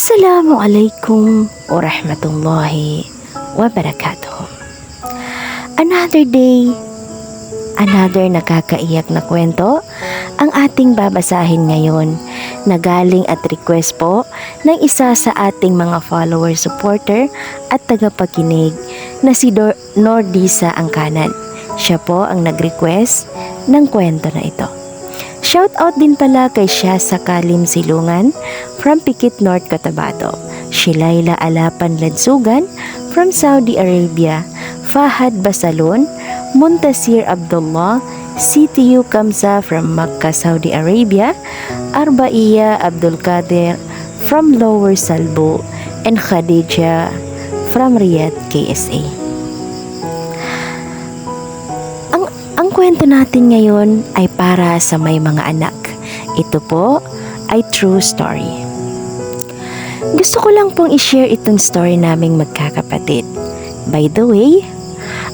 Assalamualaikum warahmatullahi wabarakatuh. Another day, another nakakaiyak na kwento ang ating babasahin ngayon na galing at request po ng isa sa ating mga follower, supporter at tagapakinig na si Nordisa Angkanan. Siya po ang nag-request ng kwento na ito. Shout out din pala kay Shasa Kalim Silungan from Pikit North, Cotabato, Shilayla Alapan Lansugan from Saudi Arabia, Fahad Basalon, Muntasir Abdullah, CTU Kamsa from Makkah, Saudi Arabia, Arbaiya Abdul Qadir from Lower Salbo, and Khadija from Riyadh, KSA. Ang kwento natin ngayon ay para sa may mga anak. Ito po ay true story. Gusto ko lang pong i-share itong story naming magkakapatid. By the way,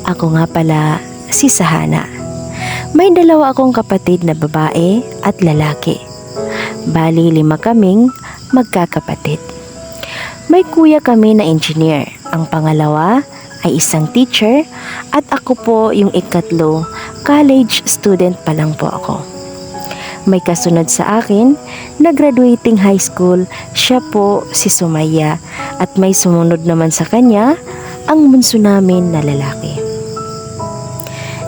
ako nga pala si Sahana. May dalawa akong kapatid na babae at lalaki. Bali 5 kaming magkakapatid. May kuya kami na engineer. Ang pangalawa ay isang teacher at ako po yung ikatlo, college student pa lang po ako. May kasunod sa akin na graduating high school, siya po si Sumaya, at may sumunod naman sa kanya ang bunso namin na lalaki.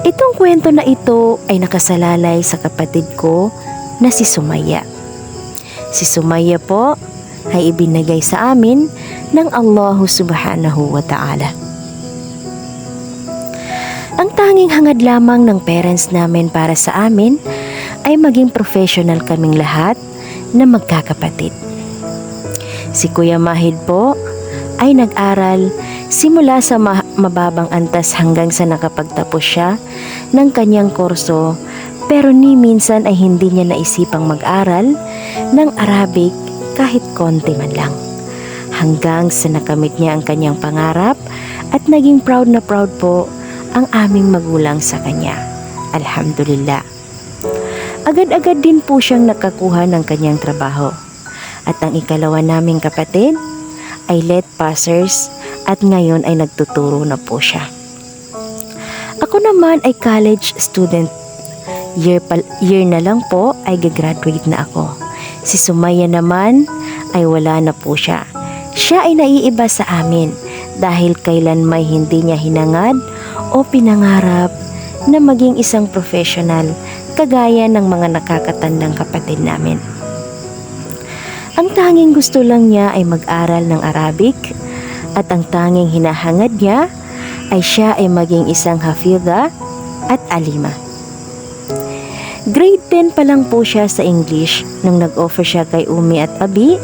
Itong kwento na ito ay nakasalalay sa kapatid ko na si Sumaya. Si Sumaya po ay ibinigay sa amin ng Allah subhanahu wa ta'ala. Ang tanging hangad lamang ng parents namin para sa amin ay maging professional kaming lahat na magkakapatid. Si Kuya Mahid po ay nag-aral simula sa mababang antas hanggang sa nakapagtapos siya ng kanyang kurso, pero ni minsan ay hindi niya naisipang mag-aral ng Arabic kahit konti man lang. Hanggang sa nakamit niya ang kanyang pangarap at naging proud na proud po ang aming magulang sa kanya. Alhamdulillah. Agad-agad din po siyang nakakuha ng kanyang trabaho. At ang ikalawa naming kapatid ay let passers at ngayon ay nagtuturo na po siya. Ako naman ay college student. Year na lang po ay gagraduate na ako. Si Sumaya naman ay wala na po siya. Siya ay naiiba sa amin dahil kailan may hindi niya hinangad o pinangarap na maging isang professional kagaya ng mga nakakatandang kapatid namin. Ang tanging gusto lang niya ay mag-aral ng Arabic at ang tanging hinahangad niya ay siya ay maging isang hafidha at alima. Grade 10 pa lang po siya sa English nung nag-offer siya kay Umi at Abi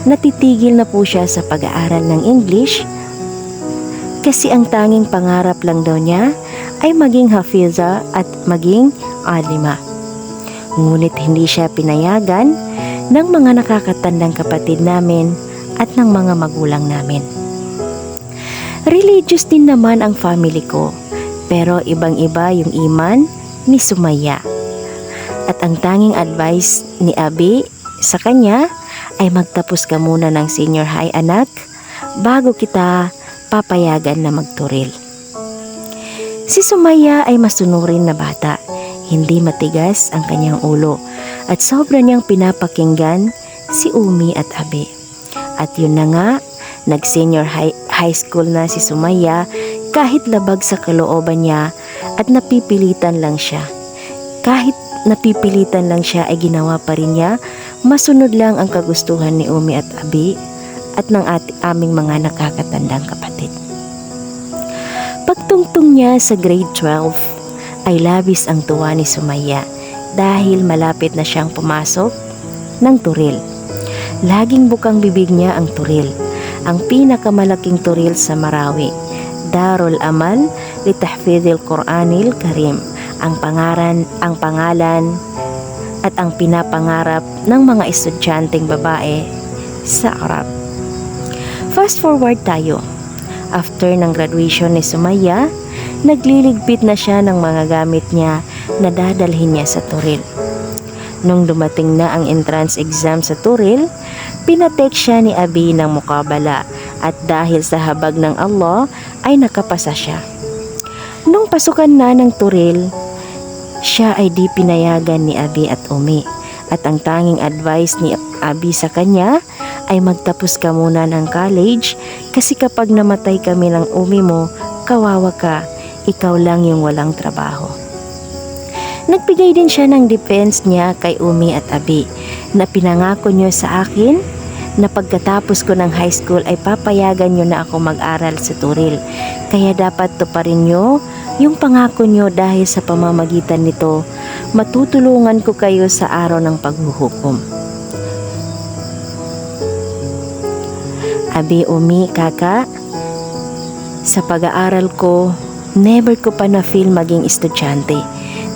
na titigil na po siya sa pag-aaral ng English kasi ang tanging pangarap lang daw niya ay maging hafiza at maging alima. Ngunit hindi siya pinayagan ng mga nakakatandang kapatid namin at ng mga magulang namin. Religious din naman ang family ko, pero ibang-iba yung iman ni Sumaya. At ang tanging advice ni Abi sa kanya ay magtapos ka muna ng senior high, anak, bago kita papayagan na magturil. Si Sumaya ay masunurin na bata, hindi matigas ang kanyang ulo at sobra niyang pinapakinggan si Umi at Abi. At yun na nga, nag-senior high school na si Sumaya kahit labag sa kalooban niya at napipilitan lang siya. Kahit napipilitan lang siya ay ginawa pa rin niya, masunod lang ang kagustuhan ni Umi at Abi at ng aming mga nakakatandang kapatid. Pagtungtong niya sa grade 12 ay labis ang tuwa ni Sumaya dahil malapit na siyang pumasok ng turil. Laging bukang bibig niya ang turil, ang pinakamalaking turil sa Marawi, Darul Amal li Tahfidhil Quranil Karim, ang pangalan at ang pinapangarap ng mga estudyanteng babae sa Arab. Fast forward tayo. After ng graduation ni Sumaya, nagliligpit na siya ng mga gamit niya na dadalhin niya sa turil. Nung dumating na ang entrance exam sa turil, Pinatek siya ni Abi ng mukabala at dahil sa habag ng Allah ay nakapasa siya. Nung pasukan na ng Turil, siya ay di pinayagan ni Abi at Umi at ang tanging advice ni Abi sa kanya ay magtapos ka muna ng college kasi kapag namatay kami ng Umi mo, kawawa ka, ikaw lang yung walang trabaho. Nagbigay din siya ng defense niya kay Umi at Abi na pinangako niyo sa akin na pagkatapos ko ng high school ay papayagan niyo na ako mag-aral sa Turil. Kaya dapat tuparin niyo yung pangako niyo dahil sa pamamagitan nito, matutulungan ko kayo sa araw ng paghuhukom. Abi, Umi, Kaka, sa pag-aaral ko, never ko pa na-feel maging estudyante.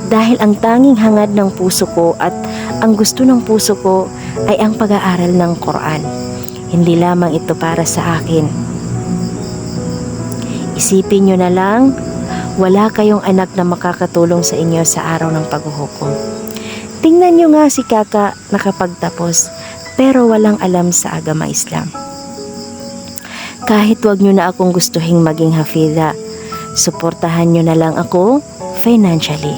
Dahil ang tanging hangad ng puso ko at ang gusto ng puso ko ay ang pag-aaral ng Quran. Hindi lamang ito para sa akin. Isipin nyo na lang, wala kayong anak na makakatulong sa inyo sa araw ng paghuhukom. Tingnan nyo nga si Kaka nakapagtapos pero walang alam sa agama Islam. Kahit wag nyo na akong gustuhin maging hafidha, suportahan nyo na lang ako financially.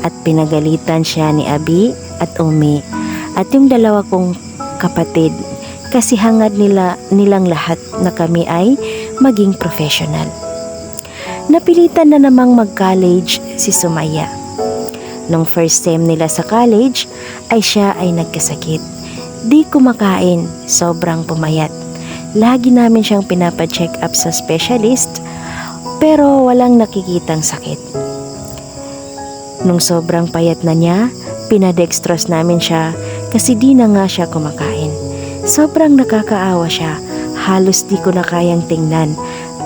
At pinagalitan siya ni Abi at Umi at yung dalawa kong kapatid kasi hangad nilang lahat na kami ay maging professional. Napilitan na namang mag-college si Sumaya. Nung first sem nila sa college ay siya ay nagkasakit. Di kumakain, sobrang pumayat. Lagi namin siyang pinapa-check up sa specialist pero walang nakikitang sakit. Nung sobrang payat na niya, pinadextrose namin siya kasi di na nga siya kumakain. Sobrang nakakaawa siya, halos di ko na kayang tingnan.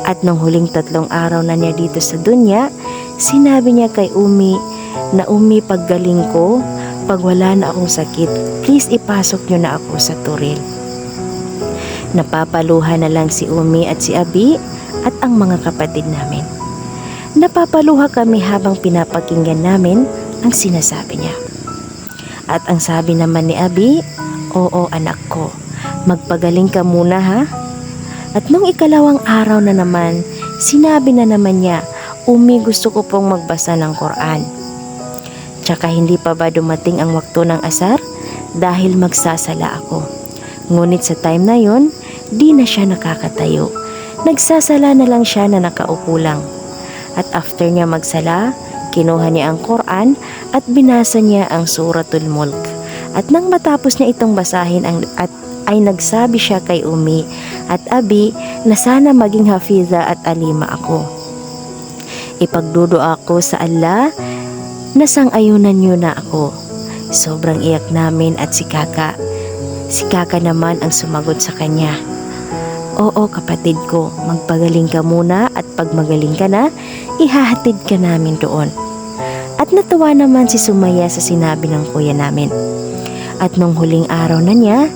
At nung huling 3 araw na niya dito sa dunya, sinabi niya kay Umi na Umi, paggaling ko, pag wala na akong sakit, please ipasok niyo na ako sa Turil. Napapaluha na lang si Umi at si Abi at ang mga kapatid namin. Napapaluha kami habang pinapakinggan namin ang sinasabi niya. At ang sabi naman ni Abi, oo anak ko, magpagaling ka muna ha. At nung ikalawang araw na naman, sinabi na naman niya, Umi, gusto ko pong magbasa ng Quran. Tsaka hindi pa ba dumating ang wakto ng asar dahil magsasala ako. Ngunit sa time na yon, di na siya nakakatayo. Nagsasala na lang siya na nakaupo lang. At after niya magsala, kinuha niya ang Quran at binasa niya ang Suratul Mulk. At nang matapos niya itong basahin ay nagsabi siya kay Umi at Abi na sana maging hafidha at alima ako. Ipagdudua ako sa Allah na sang-ayunan niyo na ako. Sobrang iyak namin at si Kaka. Si Kaka naman ang sumagot sa kanya. Oo kapatid ko, magpagaling ka muna at pag magaling ka na, ihahatid ka namin doon. At natuwa naman si Sumaya sa sinabi ng kuya namin. At nung huling araw na niya,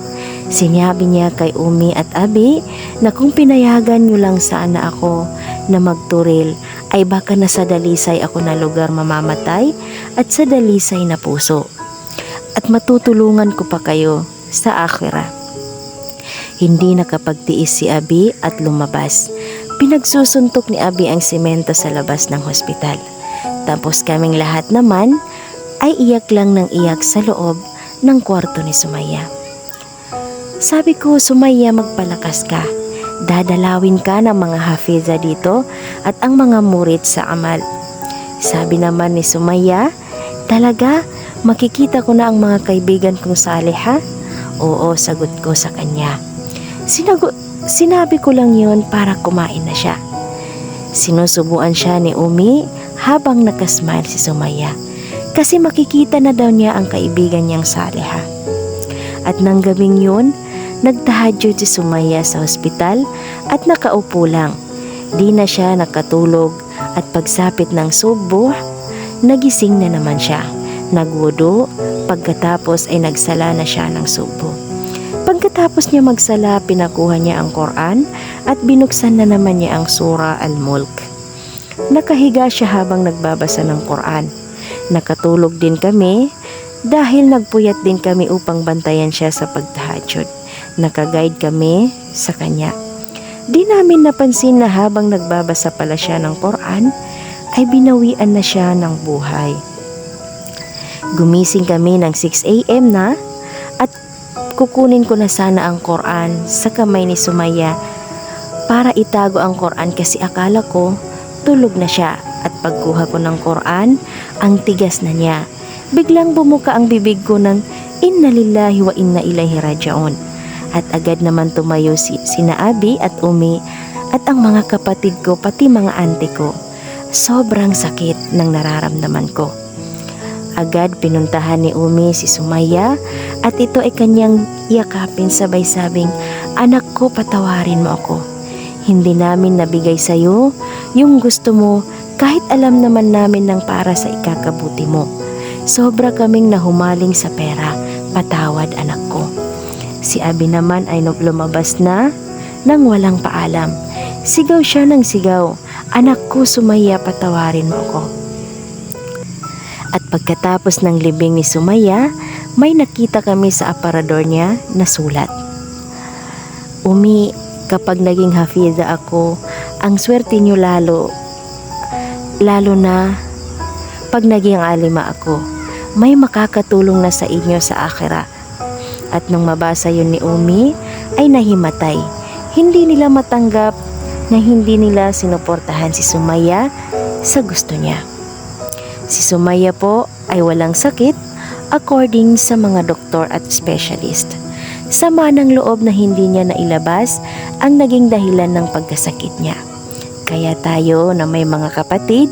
sinabi niya kay Umi at Abi na kung pinayagan niyo lang sana ako na magturil ay baka nasa dalisay ako na lugar mamamatay at sa dalisay na puso. At matutulungan ko pa kayo sa akhirah. Hindi nakapagtiis si Abi at lumabas. Pinagsusuntok ni Abi ang simento sa labas ng hospital. Tapos kaming lahat naman ay iyak lang ng iyak sa loob ng kwarto ni Sumaya. Sabi ko, Sumaya, magpalakas ka. Dadalawin ka ng mga hafidha dito at ang mga murid sa amal. Sabi naman ni Sumaya, talaga, makikita ko na ang mga kaibigan kong saliha? Oo, sagot ko sa kanya. Sinabi ko lang yon para kumain na siya. Sinusubuan siya ni Umi habang nakasmile si Sumaya kasi makikita na daw niya ang kaibigan niyang saliha. At nang gabing yun, nagtahajjud si Sumaya sa ospital at nakaupo lang. Di na siya nakatulog at pagsapit ng subuh, nagising na naman siya. Nagwudu, pagkatapos ay nagsala na siya ng subuh. Pagkatapos niya magsala, pinakuha niya ang Quran at binuksan na naman niya ang Surah Al-Mulk. Nakahiga siya habang nagbabasa ng Quran. Nakatulog din kami dahil nagpuyat din kami upang bantayan siya sa pagtahajjud. Nakaguide kami sa kanya. Di namin napansin na habang nagbabasa pala siya ng Quran, ay binawian na siya ng buhay. Gumising kami ng 6 a.m. na at kukunin ko na sana ang Quran sa kamay ni Sumaya para itago ang Quran kasi akala ko tulog na siya, at pagkuha ko ng Quran, ang tigas na niya. Biglang bumuka ang bibig ko ng inna lillahi wa inna ilaihi raji'un. At agad naman tumayo sina Abi at Umi at ang mga kapatid ko pati mga auntie ko. Sobrang sakit ng nararamdaman ko. Agad pinuntahan ni Umi si Sumaya at ito ay kanyang yakapin sabay sabing, "Anak ko, patawarin mo ako. Hindi namin nabigay sa'yo yung gusto mo kahit alam naman namin ng para sa ikakabuti mo. Sobra kaming nahumaling sa pera. Patawad, anak ko." Si Abi naman ay lumabas na nang walang paalam. Sigaw siya ng sigaw, "Anak ko, Sumaya, patawarin mo ako." At pagkatapos ng libing ni Sumaya, may nakita kami sa aparador niya na sulat. "Umi, kapag naging hafiza ako, ang swerte niyo lalo na pag naging alima ako. May makakatulong na sa inyo sa akhirah." At nung mabasa yun ni Umi, ay nahimatay. Hindi nila matanggap na hindi nila sinuportahan si Sumaya sa gusto niya. Si Sumaya po ay walang sakit according sa mga doktor at specialist. Sama ng loob na hindi niya nailabas ang naging dahilan ng pagkasakit niya. Kaya tayo na may mga kapatid,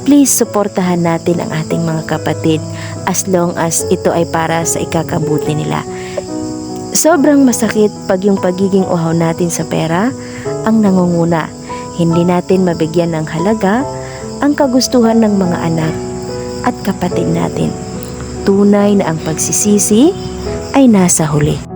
please suportahan natin ang ating mga kapatid as long as ito ay para sa ikakabuti nila. Sobrang masakit pag yung pagiging uhaw natin sa pera ang nangunguna. Hindi natin mabigyan ng halaga ang kagustuhan ng mga anak at kapatid natin. Tunay na ang pagsisisi ay nasa huli.